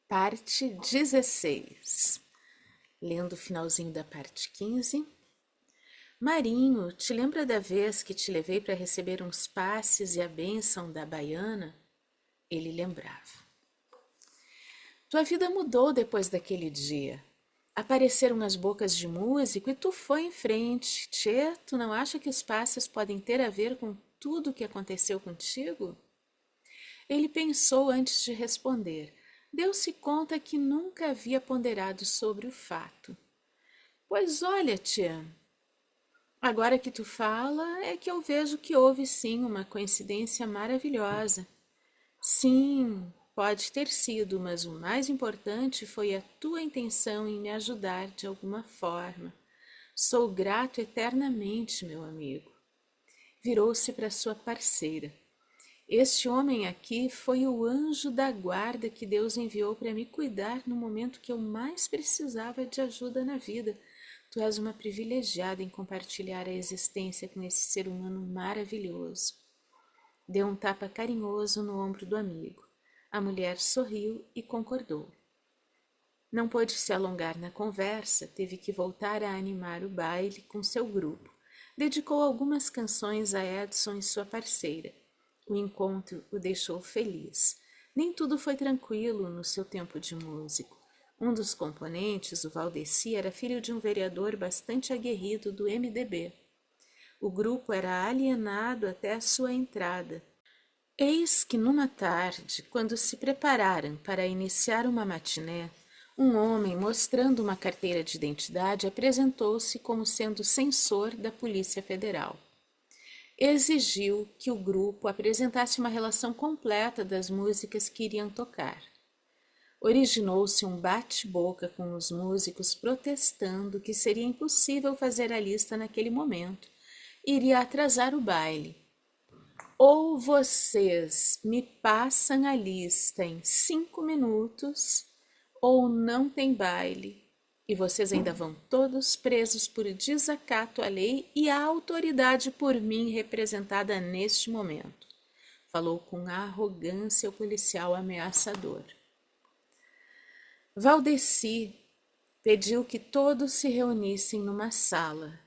Parte 16. Lendo o finalzinho da parte 15. Marinho, te lembra da vez que te levei para receber uns passes e a bênção da baiana? Ele lembrava. Tua vida mudou depois daquele dia. Apareceram as bocas de músico e tu foi em frente. Tchê, tu não acha que os passes podem ter a ver com tudo o que aconteceu contigo? Ele pensou antes de responder. Deu-se conta que nunca havia ponderado sobre o fato. Pois olha, tia, agora que tu fala, é que eu vejo que houve sim uma coincidência maravilhosa. Sim, pode ter sido, mas o mais importante foi a tua intenção em me ajudar de alguma forma. Sou grato eternamente, meu amigo. Virou-se para sua parceira. Este homem aqui foi o anjo da guarda que Deus enviou para me cuidar no momento que eu mais precisava de ajuda na vida. Tu és uma privilegiada em compartilhar a existência com esse ser humano maravilhoso. Deu um tapa carinhoso no ombro do amigo. A mulher sorriu e concordou. Não pôde se alongar na conversa, teve que voltar a animar o baile com seu grupo. Dedicou algumas canções a Edson e sua parceira. O encontro o deixou feliz. Nem tudo foi tranquilo no seu tempo de músico. Um dos componentes, o Valdeci, era filho de um vereador bastante aguerrido do MDB. O grupo era alienado até a sua entrada. Eis que numa tarde, quando se prepararam para iniciar uma matiné, um homem mostrando uma carteira de identidade apresentou-se como sendo censor da Polícia Federal. Exigiu que o grupo apresentasse uma relação completa das músicas que iriam tocar. Originou-se um bate-boca com os músicos protestando que seria impossível fazer a lista naquele momento. Iria atrasar o baile. Ou vocês me passam a lista em 5 minutos, ou não tem baile. E vocês ainda vão todos presos por desacato à lei e à autoridade por mim representada neste momento. Falou com arrogância o policial ameaçador. Valdeci pediu que todos se reunissem numa sala.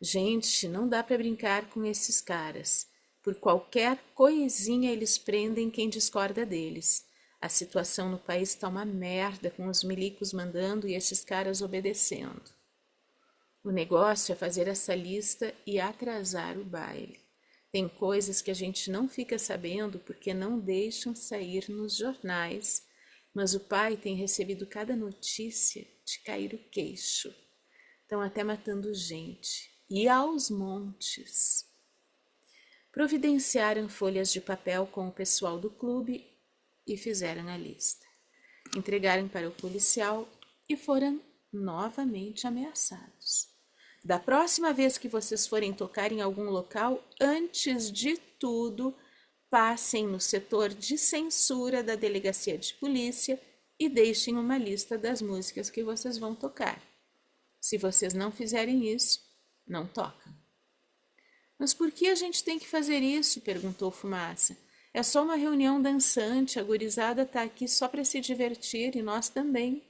Gente, não dá para brincar com esses caras. Por qualquer coisinha eles prendem quem discorda deles. A situação no país está uma merda com os milicos mandando e esses caras obedecendo. O negócio é fazer essa lista e atrasar o baile. Tem coisas que a gente não fica sabendo porque não deixam sair nos jornais, mas o pai tem recebido cada notícia de cair o queixo. Estão até matando gente. E aos montes. Providenciaram folhas de papel com o pessoal do clube e fizeram a lista. Entregaram para o policial e foram novamente ameaçados. Da próxima vez que vocês forem tocar em algum local, antes de tudo, passem no setor de censura da delegacia de polícia e deixem uma lista das músicas que vocês vão tocar. Se vocês não fizerem isso, não tocam. Mas por que a gente tem que fazer isso? Perguntou Fumaça. É só uma reunião dançante, a gurizada está aqui só para se divertir e nós também.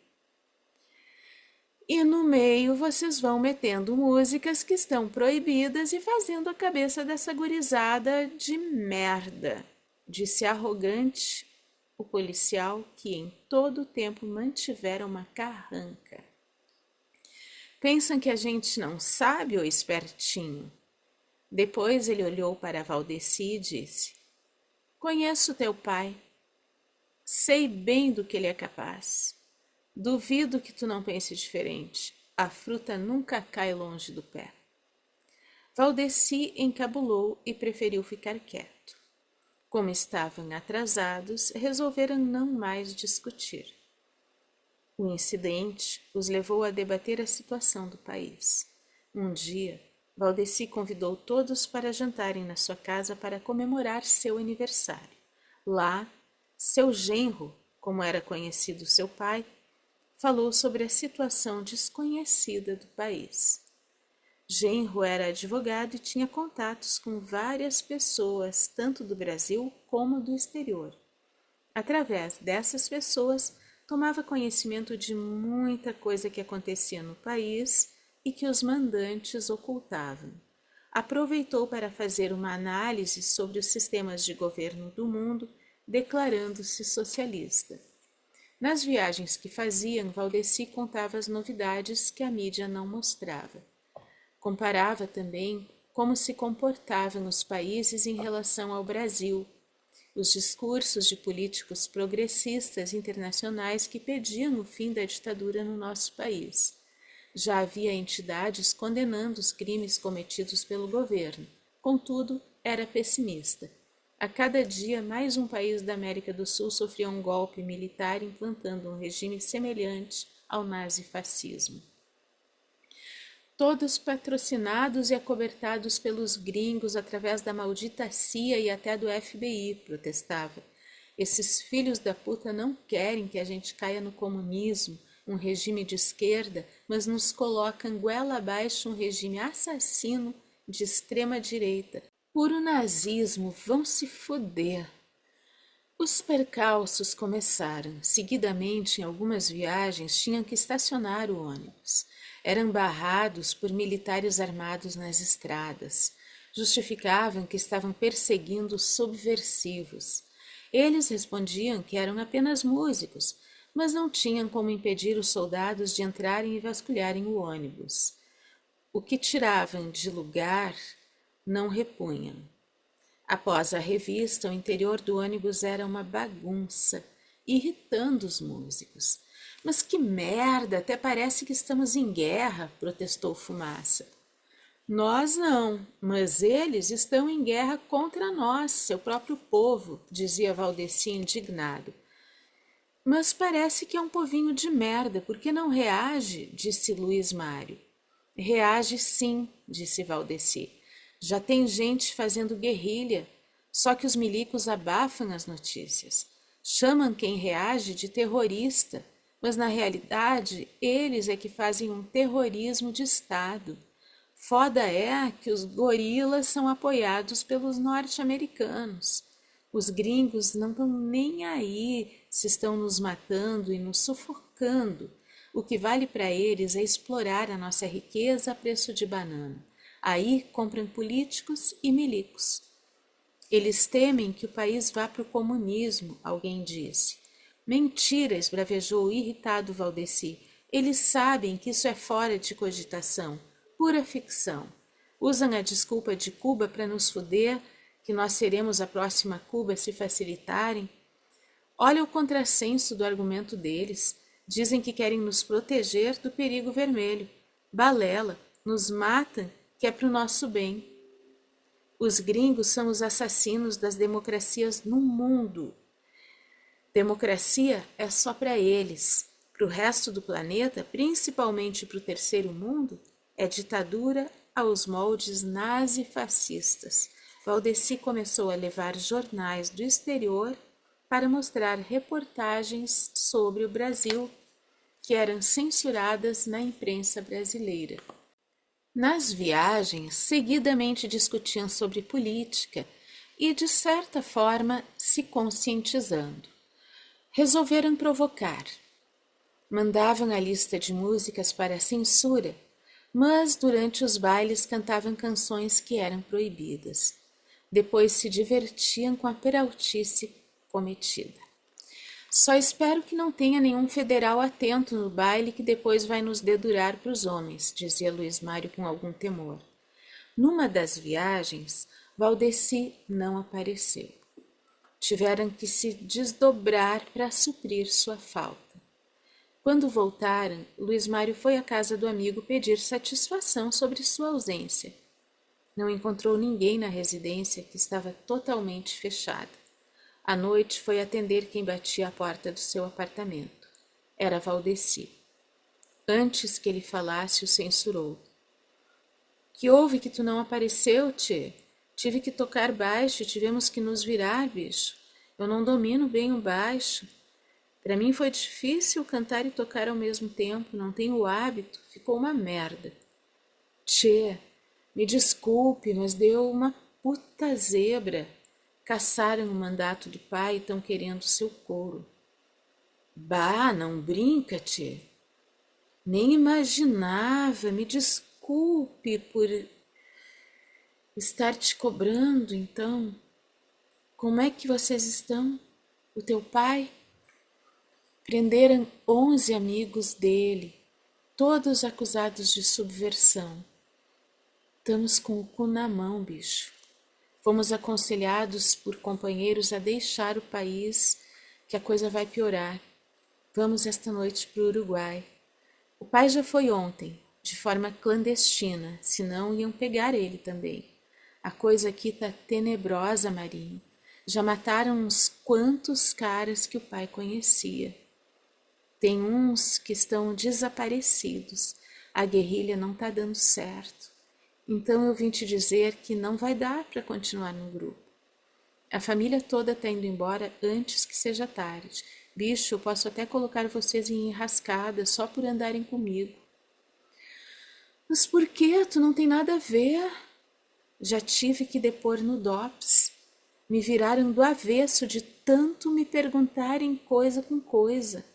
E no meio vocês vão metendo músicas que estão proibidas e fazendo a cabeça dessa gurizada de merda, disse arrogante o policial que em todo o tempo mantivera uma carranca. Pensam que a gente não sabe, ô espertinho? Depois ele olhou para Valdeci e disse: Conheço teu pai. Sei bem do que ele é capaz. Duvido que tu não pense diferente. A fruta nunca cai longe do pé. Valdeci encabulou e preferiu ficar quieto. Como estavam atrasados, resolveram não mais discutir. O incidente os levou a debater a situação do país. Um dia, Valdeci convidou todos para jantarem na sua casa para comemorar seu aniversário. Lá, seu genro, como era conhecido seu pai, falou sobre a situação desconhecida do país. Genro era advogado e tinha contatos com várias pessoas, tanto do Brasil como do exterior. Através dessas pessoas, tomava conhecimento de muita coisa que acontecia no país e que os mandantes ocultavam. Aproveitou para fazer uma análise sobre os sistemas de governo do mundo, declarando-se socialista. Nas viagens que faziam, Valdeci contava as novidades que a mídia não mostrava. Comparava também como se comportavam os países em relação ao Brasil, os discursos de políticos progressistas internacionais que pediam o fim da ditadura no nosso país. Já havia entidades condenando os crimes cometidos pelo governo, contudo, era pessimista. A cada dia, mais um país da América do Sul sofria um golpe militar implantando um regime semelhante ao nazifascismo. Todos patrocinados e acobertados pelos gringos através da maldita CIA e até do FBI, protestava. Esses filhos da puta não querem que a gente caia no comunismo, um regime de esquerda, mas nos colocam goela abaixo um regime assassino de extrema direita. Puro nazismo, vão se foder. Os percalços começaram. Seguidamente, em algumas viagens, tinham que estacionar o ônibus. Eram barrados por militares armados nas estradas. Justificavam que estavam perseguindo subversivos. Eles respondiam que eram apenas músicos, mas não tinham como impedir os soldados de entrarem e vasculharem o ônibus. O que tiravam de lugar não repunham. Após a revista, o interior do ônibus era uma bagunça, irritando os músicos. Mas que merda, até parece que estamos em guerra, protestou Fumaça. Nós não, mas eles estão em guerra contra nós, seu próprio povo, dizia Valdeci indignado. Mas parece que é um povinho de merda, por que não reage? Disse Luiz Mário. Reage sim, disse Valdeci. Já tem gente fazendo guerrilha, só que os milicos abafam as notícias. Chamam quem reage de terrorista, mas na realidade eles é que fazem um terrorismo de Estado. Foda é que os gorilas são apoiados pelos norte-americanos. Os gringos não estão nem aí se estão nos matando e nos sufocando. O que vale para eles é explorar a nossa riqueza a preço de banana. Aí compram políticos e milicos. Eles temem que o país vá para o comunismo, alguém disse. Mentira, esbravejou o irritado Valdeci. Eles sabem que isso é fora de cogitação, pura ficção. Usam a desculpa de Cuba para nos foder, que nós seremos a próxima Cuba se facilitarem. Olha o contrassenso do argumento deles. Dizem que querem nos proteger do perigo vermelho. Balela, nos matam, que é para o nosso bem. Os gringos são os assassinos das democracias no mundo. Democracia é só para eles. Para o resto do planeta, principalmente para o terceiro mundo, é ditadura aos moldes nazifascistas. Valdeci começou a levar jornais do exterior para mostrar reportagens sobre o Brasil, que eram censuradas na imprensa brasileira. Nas viagens, seguidamente discutiam sobre política e, de certa forma, se conscientizando. Resolveram provocar. Mandavam a lista de músicas para a censura, mas durante os bailes cantavam canções que eram proibidas. Depois se divertiam com a peraltice cometida. Só espero que não tenha nenhum federal atento no baile que depois vai nos dedurar para os homens, dizia Luiz Mário com algum temor. Numa das viagens, Valdeci não apareceu. Tiveram que se desdobrar para suprir sua falta. Quando voltaram, Luiz Mário foi à casa do amigo pedir satisfação sobre sua ausência. Não encontrou ninguém na residência, que estava totalmente fechada. À noite foi atender quem batia à porta do seu apartamento. Era Valdeci. Antes que ele falasse, o censurou. Que houve que tu não apareceu, tchê? Tive que tocar baixo e tivemos que nos virar, bicho. Eu não domino bem o baixo. Para mim foi difícil cantar e tocar ao mesmo tempo, não tenho o hábito, ficou uma merda. Tchê, me desculpe, mas deu uma puta zebra. Caçaram o mandato do pai e estão querendo seu couro. Bah, não brinca, tchê. Nem imaginava, me desculpe por estar te cobrando, então. Como é que vocês estão? O teu pai? Prenderam 11 amigos dele, todos acusados de subversão. Estamos com o cu na mão, bicho. Fomos aconselhados por companheiros a deixar o país, que a coisa vai piorar. Vamos esta noite para o Uruguai. O pai já foi ontem, de forma clandestina, senão iam pegar ele também. A coisa aqui tá tenebrosa, Marinho. Já mataram uns quantos caras que o pai conhecia. Tem uns que estão desaparecidos. A guerrilha não tá dando certo. Então eu vim te dizer que não vai dar para continuar no grupo. A família toda tá indo embora antes que seja tarde. Bicho, eu posso até colocar vocês em enrascada só por andarem comigo. Mas por que? Tu não tem nada a ver. Já tive que depor no DOPS. Me viraram do avesso de tanto me perguntarem coisa com coisa.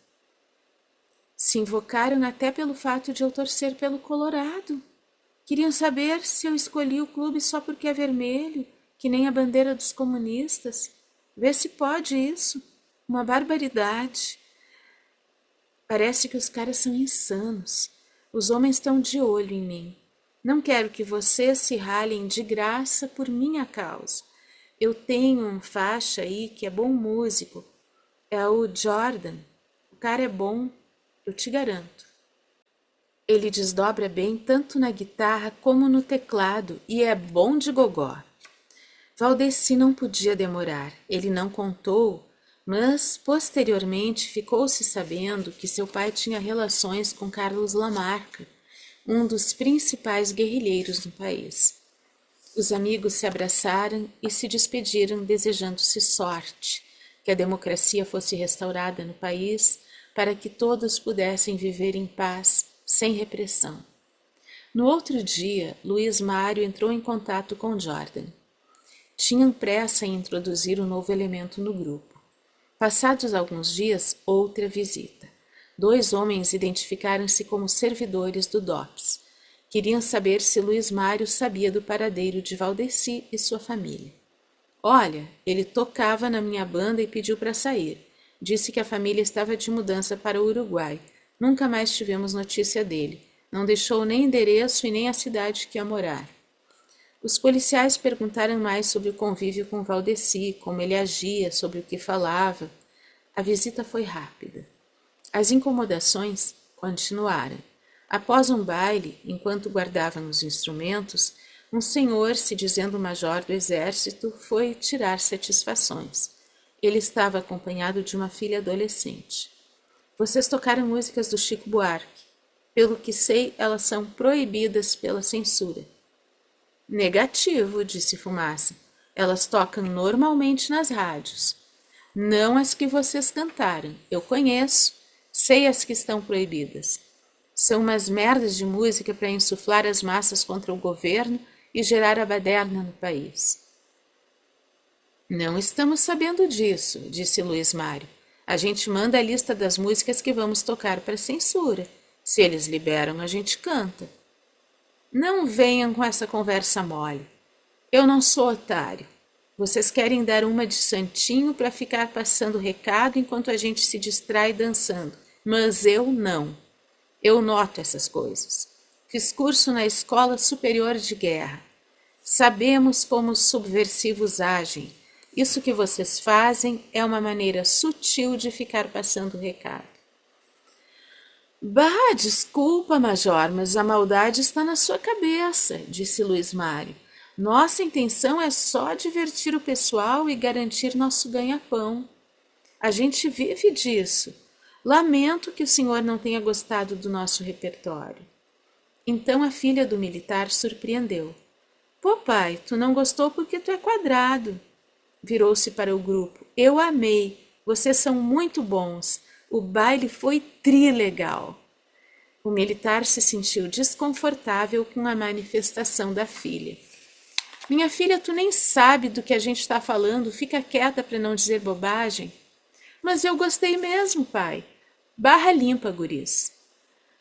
Se invocaram até pelo fato de eu torcer pelo Colorado. Queriam saber se eu escolhi o clube só porque é vermelho, que nem a bandeira dos comunistas. Vê se pode isso. Uma barbaridade. Parece que os caras são insanos. Os homens estão de olho em mim. Não quero que vocês se ralhem de graça por minha causa. Eu tenho um faixa aí que é bom músico. É o Jordan. O cara é bom, eu te garanto. Ele desdobra bem tanto na guitarra como no teclado e é bom de gogó. Valdeci não podia demorar. Ele não contou, mas posteriormente ficou-se sabendo que seu pai tinha relações com Carlos Lamarca, um dos principais guerrilheiros no país. Os amigos se abraçaram e se despediram desejando-se sorte, que a democracia fosse restaurada no país para que todos pudessem viver em paz, sem repressão. No outro dia, Luiz Mário entrou em contato com Jordan. Tinham pressa em introduzir um novo elemento no grupo. Passados alguns dias, outra visita. 2 homens identificaram-se como servidores do DOPS. Queriam saber se Luiz Mário sabia do paradeiro de Valdeci e sua família. Olha, ele tocava na minha banda e pediu para sair. Disse que a família estava de mudança para o Uruguai. Nunca mais tivemos notícia dele. Não deixou nem endereço e nem a cidade que ia morar. Os policiais perguntaram mais sobre o convívio com Valdeci, como ele agia, sobre o que falava. A visita foi rápida. As incomodações continuaram. Após um baile, enquanto guardavam os instrumentos, um senhor, se dizendo major do exército, foi tirar satisfações. Ele estava acompanhado de uma filha adolescente. Vocês tocaram músicas do Chico Buarque. Pelo que sei, elas são proibidas pela censura. Negativo, disse Fumaça. Elas tocam normalmente nas rádios. Não as que vocês cantaram. Eu conheço. Sei as que estão proibidas. São umas merdas de música para insuflar as massas contra o governo e gerar a baderna no país. Não estamos sabendo disso, disse Luiz Mário. A gente manda a lista das músicas que vamos tocar para censura. Se eles liberam, a gente canta. Não venham com essa conversa mole. Eu não sou otário. Vocês querem dar uma de santinho para ficar passando recado enquanto a gente se distrai dançando. Mas eu não. Eu noto essas coisas. Fiz curso na Escola Superior de Guerra. Sabemos como os subversivos agem. Isso que vocês fazem é uma maneira sutil de ficar passando recado. Bah, desculpa, Major, mas a maldade está na sua cabeça, disse Luiz Mário. Nossa intenção é só divertir o pessoal e garantir nosso ganha-pão. A gente vive disso. Lamento que o senhor não tenha gostado do nosso repertório. Então a filha do militar surpreendeu. Pô, pai, tu não gostou porque tu é quadrado. Virou-se para o grupo. Eu amei. Vocês são muito bons. O baile foi trilegal. O militar se sentiu desconfortável com a manifestação da filha. Minha filha, tu nem sabe do que a gente está falando. Fica quieta para não dizer bobagem. Mas eu gostei mesmo, pai. Barra limpa, guris.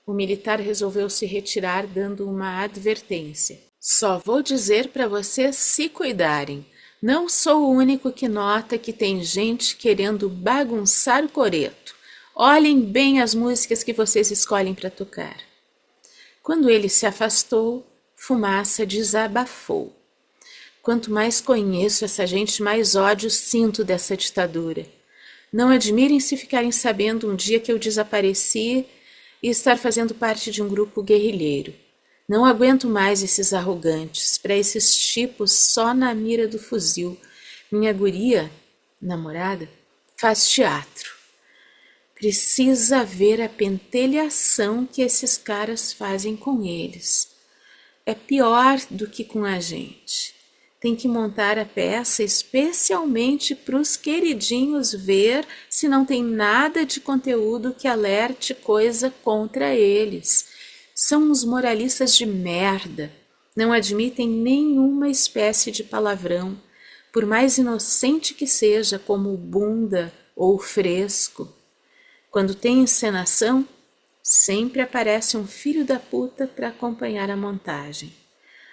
O militar resolveu se retirar, dando uma advertência. Só vou dizer para vocês se cuidarem. Não sou o único que nota que tem gente querendo bagunçar o coreto. Olhem bem as músicas que vocês escolhem para tocar. Quando ele se afastou, Fumaça desabafou. Quanto mais conheço essa gente, mais ódio sinto dessa ditadura. Não admirem se ficarem sabendo um dia que eu desapareci e estar fazendo parte de um grupo guerrilheiro. Não aguento mais esses arrogantes, para esses tipos só na mira do fuzil. Minha guria, namorada, faz teatro. Precisa ver a pentelhação que esses caras fazem com eles. É pior do que com a gente. Tem que montar a peça especialmente para os queridinhos ver se não tem nada de conteúdo que alerte coisa contra eles. São uns moralistas de merda. Não admitem nenhuma espécie de palavrão, por mais inocente que seja, como bunda ou fresco. Quando tem encenação, sempre aparece um filho da puta para acompanhar a montagem.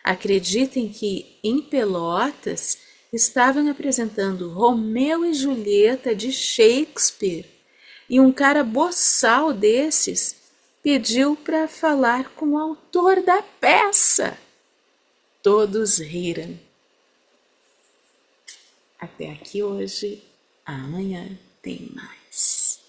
Acreditem que, em Pelotas, estavam apresentando Romeu e Julieta de Shakespeare e um cara boçal desses pediu para falar com o autor da peça. Todos riram. Até aqui hoje, amanhã tem mais.